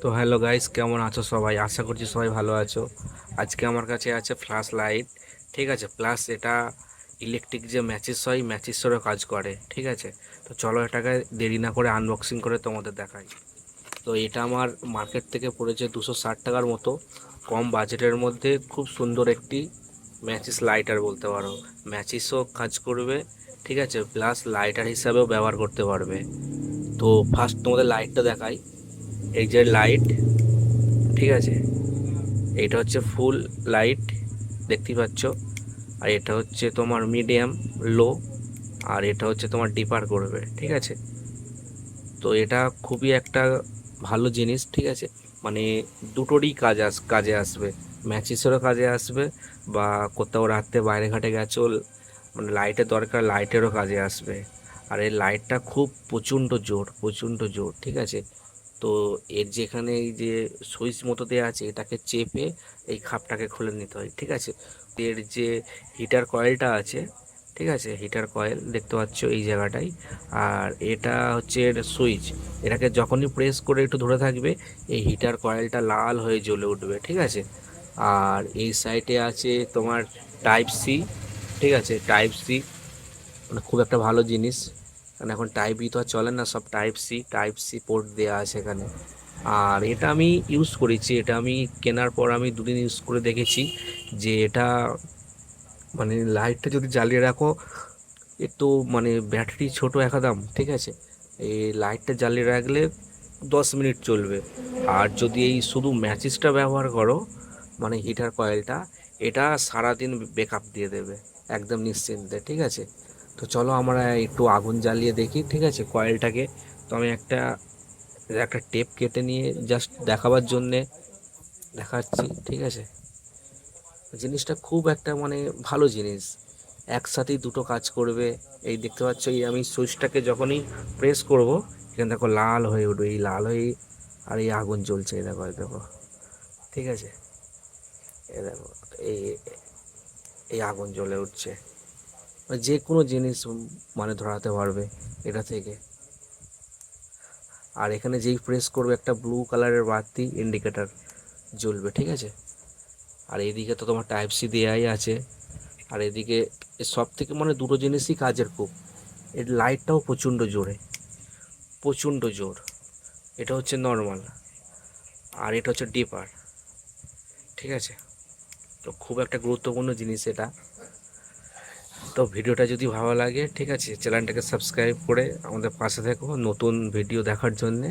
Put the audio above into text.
তো hello guys, কেমন আছো সবাই? আশা করছি সবাই ভালো আছো। আজকে আমার কাছে আছে ফ্ল্যাশ লাইট, ঠিক আছে, প্লাস এটা ইলেকট্রিক যে ম্যাচিস হয় ম্যাচিসেরও কাজ করে, ঠিক আছে। তো চলো এটাকে দেরি না করে আনবক্সিং করে তোমাদের দেখাই। তো এটা আমার মার্কেট থেকে পড়েছে 260 টাকার মতো, কম বাজেটের মধ্যে খুব সুন্দর একটি ম্যাচিস লাইটার বলতে পারো। ম্যাচিসও কাজ করবে, ঠিক আছে, প্লাস লাইটার হিসাবেও ব্যবহার করতে পারবে। তো ফার্স্ট তোমাদের লাইটটা দেখাই। এই যে লাইট, ঠিক আছে, এইটা হচ্ছে ফুল লাইট, দেখতেই পাচ্ছ। আর এটা হচ্ছে তোমার মিডিয়াম লো, আর এটা হচ্ছে তোমার ডিপার করবে, ঠিক আছে। তো এটা খুবই একটা ভালো জিনিস, ঠিক আছে। মানে দুটোরই কাজে আসবে, ম্যাচিসেরও কাজে আসবে, বা কোথাও রাত্রে বাইরে ঘাটে গেছো, মানে লাইটের দরকার, লাইটেরও কাজে আসবে। আর এই লাইটটা খুব প্রচণ্ড জোর, প্রচণ্ড জোর, ঠিক আছে। তো এর যেখানে এই যে সুইচ মতো দেওয়া আছে, এটাকে চেপে এই খাপটাকে খুলে নিতে হয়, ঠিক আছে। এর যে হিটার কয়েলটা আছে, ঠিক আছে, হিটার কয়েল দেখতে পাচ্ছ এই জায়গাটায়। আর এটা হচ্ছে এর সুইচ, এটাকে যখনই প্রেস করে একটু ধরে থাকবে, এই হিটার কয়েলটা লাল হয়ে জ্বলে উঠবে, ঠিক আছে। আর এই সাইডে আছে তোমার টাইপ সি, ঠিক আছে, টাইপ সি, মানে খুব একটা ভালো জিনিস, কারণ এখন টাইপ ই তো আর চলে না, সব টাইপ সি পোর্ট দেওয়া আছে এখানে। আর এটা আমি ইউজ করেছি, এটা আমি কেনার পর আমি দুদিন ইউজ করে দেখেছি যে এটা মানে লাইটটা যদি জ্বালিয়ে রাখো, একটু মানে ব্যাটারি ছোট একদম, ঠিক আছে, এই লাইটটা জ্বালিয়ে রাখলে 10 মিনিট চলবে। আর যদি এই শুধু ম্যাচিসটা ব্যবহার করো, মানে হিটার কয়েলটা, এটা সারাদিন ব্যাকআপ দিয়ে দেবে একদম নিশ্চিন্তে, ঠিক আছে। তো চলো আমরা একটু আগুন জ্বালিয়ে দেখি, ঠিক আছে, কয়েলটাকে। তো আমি একটা একটা টেপ কেটে নিয়ে জাস্ট দেখাবার জন্যে দেখাচ্ছি, ঠিক আছে। জিনিসটা খুব একটা মানে ভালো জিনিস, একসাথেই দুটো কাজ করবে। এই দেখতে পাচ্ছ, এই আমি সুইচটাকে যখনই প্রেস করব, এখানে দেখো লাল হয়ে উঠবে, এই লাল হয়ে, আর এই আগুন জ্বলছে, এই দেখো, এই দেখো, ঠিক আছে, এই দেখো, এই এই আগুন জ্বলে উঠছে। মানে যে কোনো জিনিস মানে ধরাতে পারবে এটা থেকে। আর এখানে যেই প্রেস করবে, একটা ব্লু কালারের বাতি ইন্ডিকেটর জ্বলবে, ঠিক আছে। আর এইদিকে তো তোমার টাইপ সি দেওয়াই আছে। আর এদিকে সব থেকে মানে দুটো জিনিসই কাজের খুব, এর লাইটটাও প্রচণ্ড জোরে, প্রচণ্ড জোর। এটা হচ্ছে নর্মাল, আর এটা হচ্ছে ডিপার, ঠিক আছে। তো খুব একটা গুরুত্বপূর্ণ জিনিস এটা। তো ভিডিওটা যদি ভালো লাগে, ঠিক আছে, চ্যানেলটাকে সাবস্ক্রাইব করে আমাদের পাশে থেকো নতুন ভিডিও দেখার জন্যে।